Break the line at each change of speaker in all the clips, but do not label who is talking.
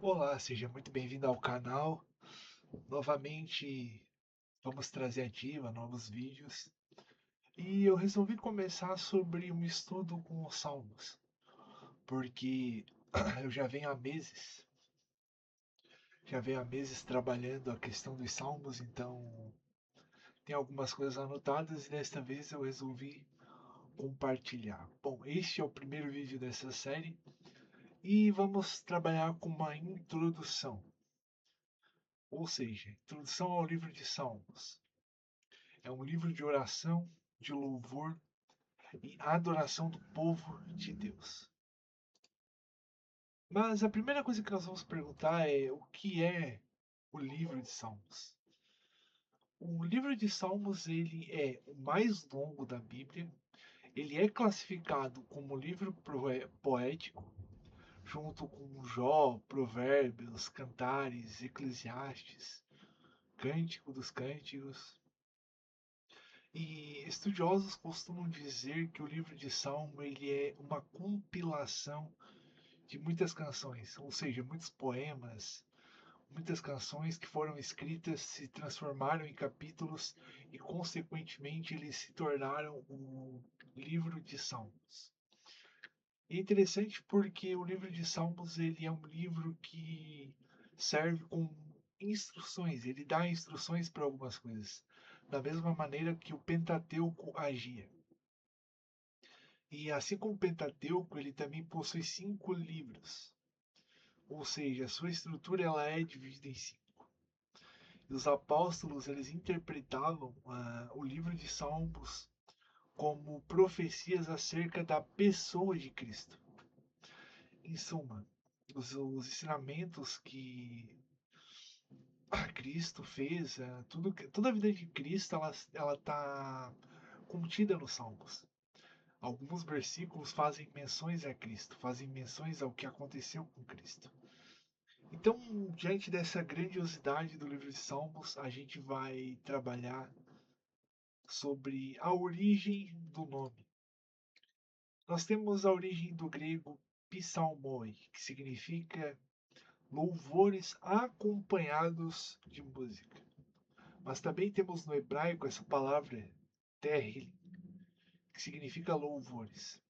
Olá, seja muito bem-vindo ao canal. Novamente vamos trazer ativa novos vídeos. E eu resolvi começar sobre um estudo com os salmos, porque eu já venho há meses trabalhando a questão dos salmos, então tem algumas coisas anotadas e desta vez eu resolvi compartilhar. Bom, este é o primeiro vídeo dessa série e vamos trabalhar com uma introdução, ou seja, introdução ao livro de Salmos. É um livro de oração, de louvor e adoração do povo de Deus. Mas a primeira coisa que nós vamos perguntar é o que é o livro de Salmos? O livro de Salmos ele é o mais longo da Bíblia. Ele é classificado como livro poético, junto com Jó, Provérbios, Cantares, Eclesiastes, Cântico dos Cânticos. E estudiosos costumam dizer que o livro de Salmo ele é uma compilação de muitas canções, ou seja, muitos poemas, muitas canções que foram escritas se transformaram em capítulos e consequentemente eles se tornaram o livro de Salmos. É interessante porque o livro de Salmos ele é um livro que serve como instruções, ele dá instruções para algumas coisas, da mesma maneira que o Pentateuco agia. E assim como o Pentateuco, ele também possui 5 livros, ou seja, a sua estrutura ela é dividida em 5. E os apóstolos eles interpretavam o livro de Salmos como profecias acerca da pessoa de Cristo. Em suma, os ensinamentos que Cristo fez, toda a vida de Cristo ela está contida nos Salmos. Alguns versículos fazem menções a Cristo, fazem menções ao que aconteceu com Cristo. Então, diante dessa grandiosidade do livro de Salmos, a gente vai trabalhar sobre a origem do nome. Nós temos a origem do grego psalmoi, que significa louvores acompanhados de música. Mas também temos no hebraico essa palavra terril, que significa louvores.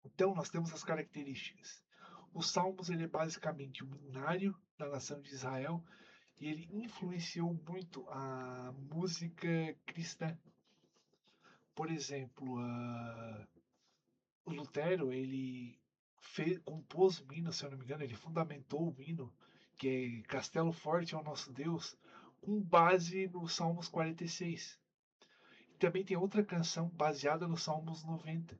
Então, nós temos as características. Os Salmos ele é basicamente um hinário da nação de Israel e ele influenciou muito a música cristã. Por exemplo, o Lutero compôs o hino, se eu não me engano, ele fundamentou o hino, que é Castelo Forte é o Nosso Deus, com base no Salmos 46. E também tem outra canção baseada no Salmos 90,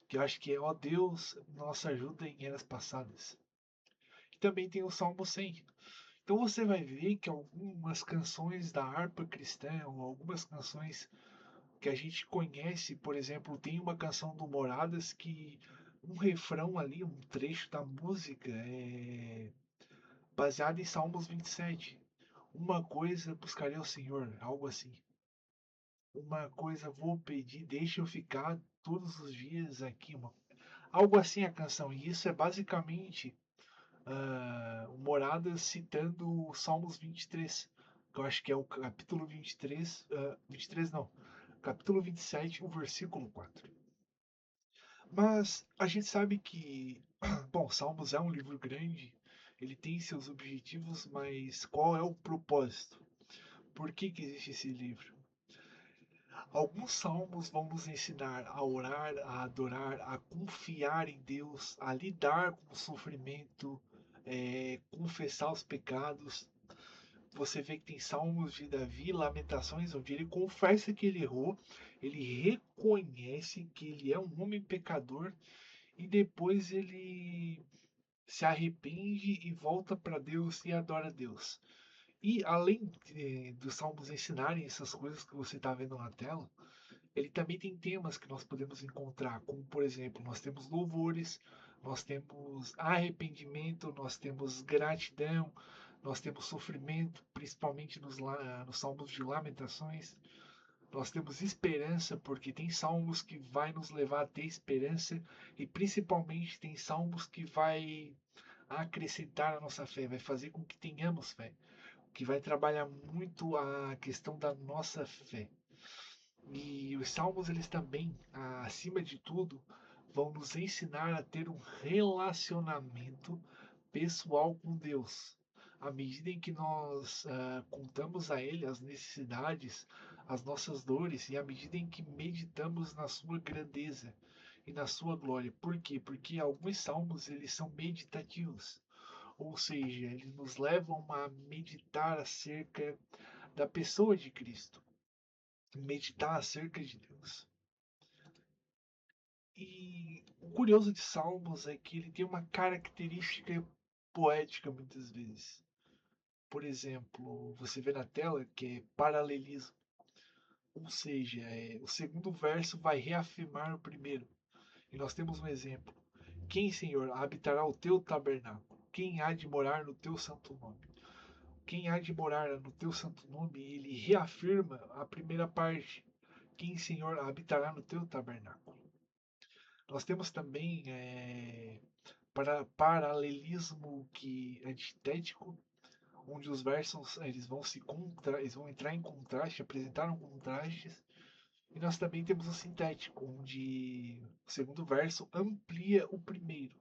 que eu acho que é Ó Deus, nossa ajuda em eras passadas. E também tem o Salmo 100. Então você vai ver que algumas canções da harpa cristã, ou algumas canções que a gente conhece, por exemplo, tem uma canção do Moradas que um refrão ali, um trecho da música é baseado em Salmos 27. Uma coisa buscarei ao Senhor, algo assim. Uma coisa vou pedir, deixa eu ficar todos os dias aqui. Algo assim a canção. E isso é basicamente o Moradas citando o Salmos 23, que eu acho que é o capítulo 23, 23 não, capítulo 27, o versículo 4. Mas a gente sabe que, bom, Salmos é um livro grande, ele tem seus objetivos, mas qual é o propósito? Por que existe esse livro? Alguns salmos vão nos ensinar a orar, a adorar, a confiar em Deus, a lidar com o sofrimento, confessar os pecados. Você vê que tem salmos de Davi, Lamentações, onde ele confessa que ele errou, ele reconhece que ele é um homem pecador e depois ele se arrepende e volta para Deus e adora a Deus. E além dos salmos ensinarem essas coisas que você está vendo na tela, ele também tem temas que nós podemos encontrar, como por exemplo, nós temos louvores, nós temos arrependimento, nós temos gratidão, nós temos sofrimento, principalmente nos salmos de lamentações. Nós temos esperança, porque tem salmos que vai nos levar a ter esperança e principalmente tem salmos que vai acrescentar a nossa fé, vai fazer com que tenhamos fé, que vai trabalhar muito a questão da nossa fé. E os salmos, eles também, acima de tudo, vão nos ensinar a ter um relacionamento pessoal com Deus. À medida em que nós contamos a Ele as necessidades, as nossas dores, e à medida em que meditamos na sua grandeza e na sua glória. Por quê? Porque alguns salmos eles são meditativos, ou seja, eles nos levam a meditar acerca da pessoa de Cristo, meditar acerca de Deus. E o curioso de Salmos é que ele tem uma característica poética muitas vezes. Por exemplo, você vê na tela que é paralelismo, ou seja, o segundo verso vai reafirmar o primeiro. E nós temos um exemplo. Quem, Senhor, habitará o teu tabernáculo? Quem há de morar no teu santo nome? Quem há de morar no teu santo nome? Ele reafirma a primeira parte. Quem, Senhor, habitará no teu tabernáculo? Nós temos também paralelismo que antitético, onde os versos eles vão entrar em contraste, apresentar um contrastes. E nós também temos o sintético, onde o segundo verso amplia o primeiro.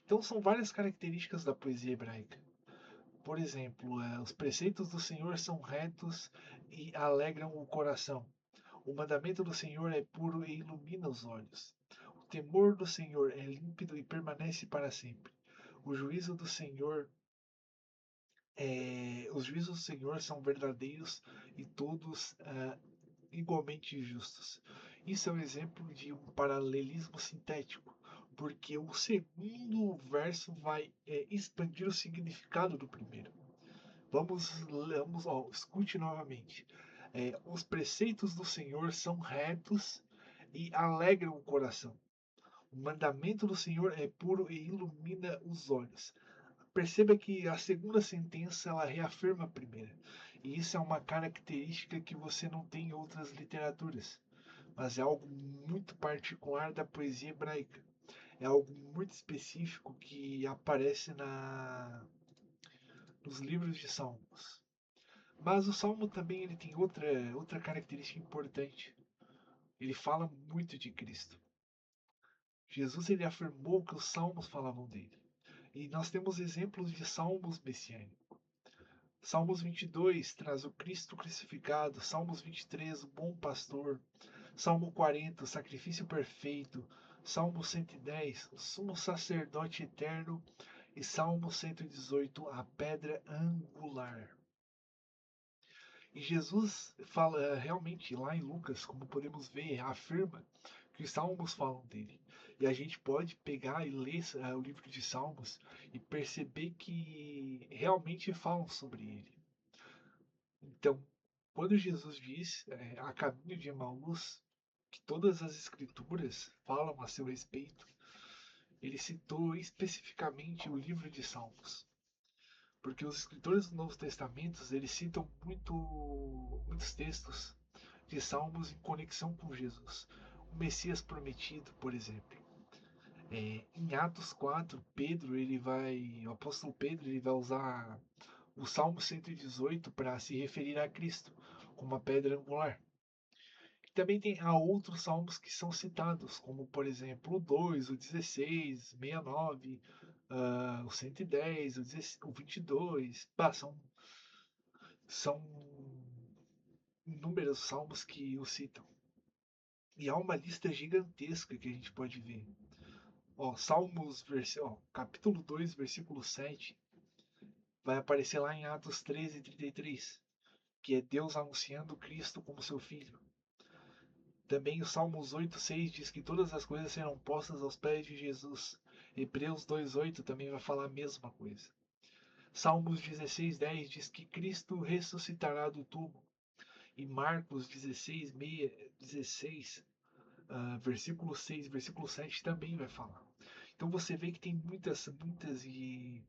Então são várias características da poesia hebraica. Por exemplo, os preceitos do Senhor são retos e alegram o coração. O mandamento do Senhor é puro e ilumina os olhos. O temor do Senhor é límpido e permanece para sempre. O juízo do Senhor os juízos do Senhor são verdadeiros e todos igualmente justos. Isso é um exemplo de um paralelismo sintético, porque o segundo verso vai expandir o significado do primeiro. Escute novamente. Os preceitos do Senhor são retos e alegram o coração. O mandamento do Senhor é puro e ilumina os olhos. Perceba que a segunda sentença ela reafirma a primeira. E isso é uma característica que você não tem em outras literaturas, mas é algo muito particular da poesia hebraica. É algo muito específico que aparece nos livros de Salmos. Mas o Salmo também ele tem outra característica importante. Ele fala muito de Cristo. Jesus ele afirmou que os salmos falavam dele. E nós temos exemplos de salmos messiânicos. Salmos 22 traz o Cristo crucificado, Salmos 23, o bom pastor, Salmo 40, o sacrifício perfeito, Salmo 110, o sumo sacerdote eterno e Salmo 118, a pedra angular. E Jesus fala realmente lá em Lucas, como podemos ver, afirma que os salmos falam dele. E a gente pode pegar e ler o livro de Salmos e perceber que realmente falam sobre ele. Então, quando Jesus diz a caminho de Emaús que todas as escrituras falam a seu respeito, ele citou especificamente o livro de Salmos. Porque os escritores do Novo Testamento eles citam muitos textos de Salmos em conexão com Jesus. O Messias prometido, por exemplo. Em Atos 4, o apóstolo Pedro, ele vai usar o Salmo 118 para se referir a Cristo como a pedra angular. E também há outros salmos que são citados, como por exemplo o 2, o 16, 69, o 110, o 22. São inúmeros salmos que o citam. E há uma lista gigantesca que a gente pode ver. Capítulo 2, versículo 7, vai aparecer lá em Atos 13:33, que é Deus anunciando Cristo como seu filho. Também o Salmos 8:6 diz que todas as coisas serão postas aos pés de Jesus. Hebreus 2:8 também vai falar a mesma coisa. Salmos 16:10 diz que Cristo ressuscitará do túmulo. E Marcos 16, versículo 6, versículo 7 também vai falar. Então você vê que tem muitas e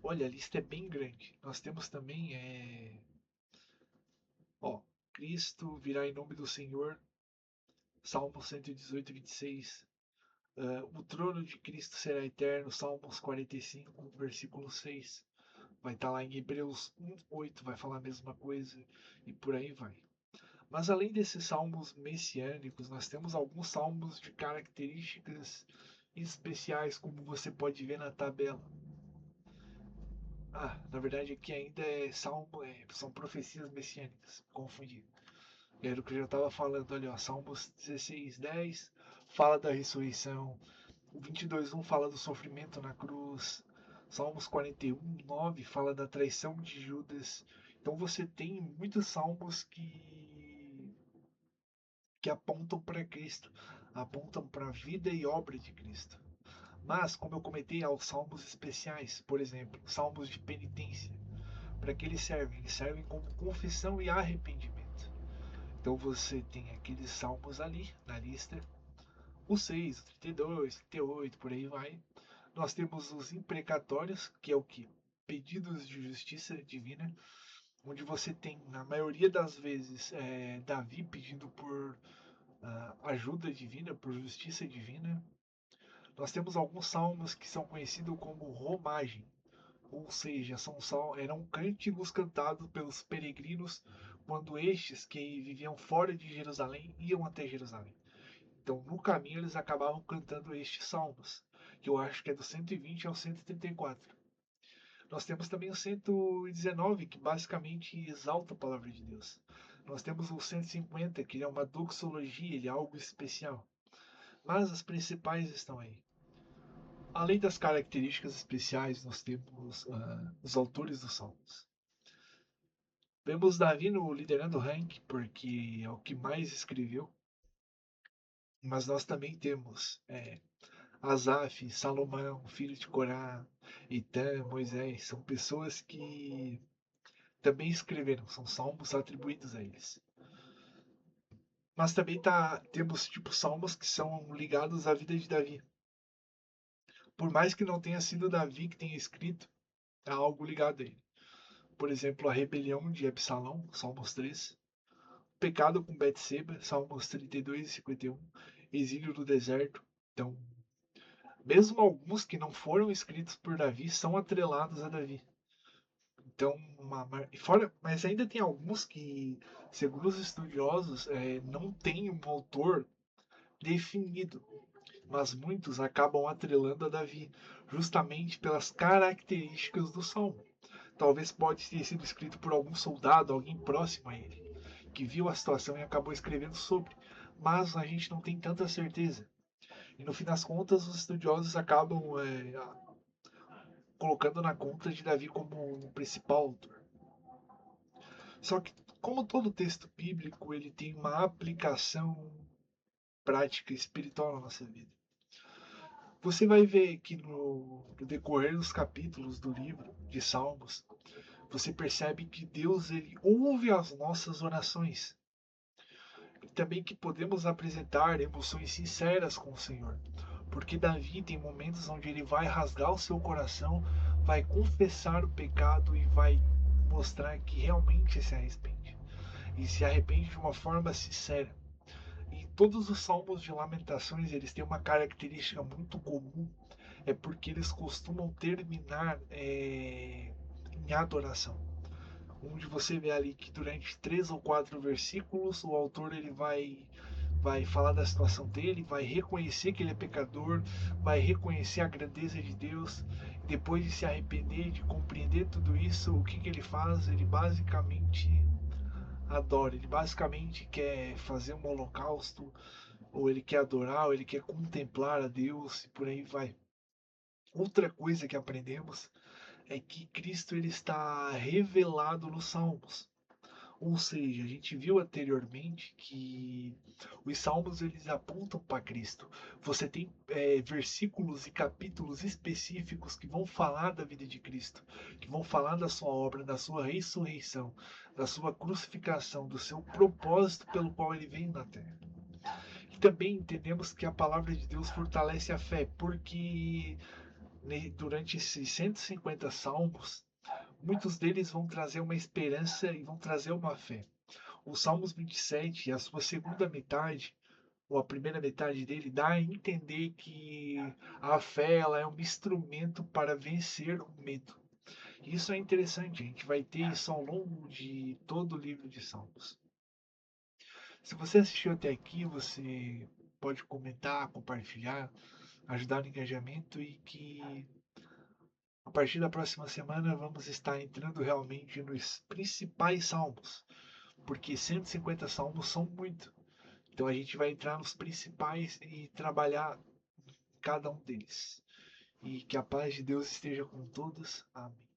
olha, a lista é bem grande. Nós temos também Cristo virá em nome do Senhor, Salmo 118:26. O trono de Cristo será eterno, Salmos 45, versículo 6. Vai estar lá em Hebreus 1:8, vai falar a mesma coisa e por aí vai. Mas além desses salmos messiânicos, nós temos alguns salmos de características especiais, como você pode ver na tabela. Na verdade aqui ainda são profecias messiânicas, confundi. Era o que eu já estava falando ali, ó, Salmos 16:10 fala da ressurreição, o 22:1 fala do sofrimento na cruz, Salmos 41:9 fala da traição de Judas. Então você tem muitos salmos que apontam para Cristo, apontam para a vida e obra de Cristo. Mas, como eu comentei, há os salmos especiais, por exemplo, salmos de penitência. Para que eles servem? Eles servem como confissão e arrependimento. Então você tem aqueles salmos ali na lista, o 6, o 32, 38, por aí vai. Nós temos os imprecatórios, que é o que? Pedidos de justiça divina, onde você tem, na maioria das vezes, Davi pedindo por ajuda divina, por justiça divina. Nós temos alguns salmos que são conhecidos como romagem, ou seja, eram cânticos cantados pelos peregrinos quando estes que viviam fora de Jerusalém iam até Jerusalém. Então, no caminho, eles acabavam cantando estes salmos, que eu acho que é do 120 ao 134. Nós temos também o 119, que basicamente exalta a palavra de Deus. Nós temos o 150, que é uma doxologia, ele é algo especial. Mas as principais estão aí. Além das características especiais, nós temos os autores dos salmos. Vemos Davi no liderando o ranking, porque é o que mais escreveu. Mas nós também temos Asaf, Salomão, filho de Corá, Etã, Moisés. São pessoas que também escreveram, são salmos atribuídos a eles. Mas também temos tipo salmos que são ligados à vida de Davi. Por mais que não tenha sido Davi que tenha escrito, há algo ligado a ele. Por exemplo, a rebelião de Absalão, Salmos 3. Pecado com Betseba, Salmos 32 e 51. Exílio do deserto. Então, mesmo alguns que não foram escritos por Davi são atrelados a Davi. Então, mas ainda tem alguns que, segundo os estudiosos, não tem um autor definido, mas muitos acabam atrelando a Davi, justamente pelas características do salmo. Talvez pode ter sido escrito por algum soldado, alguém próximo a ele, que viu a situação e acabou escrevendo sobre, mas a gente não tem tanta certeza. E no fim das contas, os estudiosos acabam colocando na conta de Davi como o principal autor. Só que, como todo texto bíblico, ele tem uma aplicação prática espiritual na nossa vida. Você vai ver que no decorrer dos capítulos do livro de Salmos, você percebe que Deus ele ouve as nossas orações. E também que podemos apresentar emoções sinceras com o Senhor. Porque Davi tem momentos onde ele vai rasgar o seu coração, vai confessar o pecado e vai mostrar que realmente se arrepende. E se arrepende de uma forma sincera. E todos os salmos de lamentações eles têm uma característica muito comum, é porque eles costumam terminar em adoração, onde você vê ali que durante 3 ou 4 versículos o autor ele vai falar da situação dele, vai reconhecer que ele é pecador, vai reconhecer a grandeza de Deus. Depois de se arrepender, de compreender tudo isso, o que ele faz? Ele basicamente adora, ele basicamente quer fazer um holocausto, ou ele quer adorar, ou ele quer contemplar a Deus, e por aí vai. Outra coisa que aprendemos é que Cristo ele está revelado nos Salmos. Ou seja, a gente viu anteriormente que os salmos eles apontam para Cristo. Você tem versículos e capítulos específicos que vão falar da vida de Cristo, que vão falar da sua obra, da sua ressurreição, da sua crucificação, do seu propósito pelo qual ele veio na terra. E também entendemos que a palavra de Deus fortalece a fé, porque durante esses 150 salmos, muitos deles vão trazer uma esperança e vão trazer uma fé. O Salmos 27, a sua segunda metade, ou a primeira metade dele, dá a entender que a fé ela é um instrumento para vencer o medo. Isso é interessante, a gente vai ter isso ao longo de todo o livro de Salmos. Se você assistiu até aqui, você pode comentar, compartilhar, ajudar no engajamento e que a partir da próxima semana vamos estar entrando realmente nos principais salmos, porque 150 salmos são muito. Então a gente vai entrar nos principais e trabalhar cada um deles. E que a paz de Deus esteja com todos. Amém.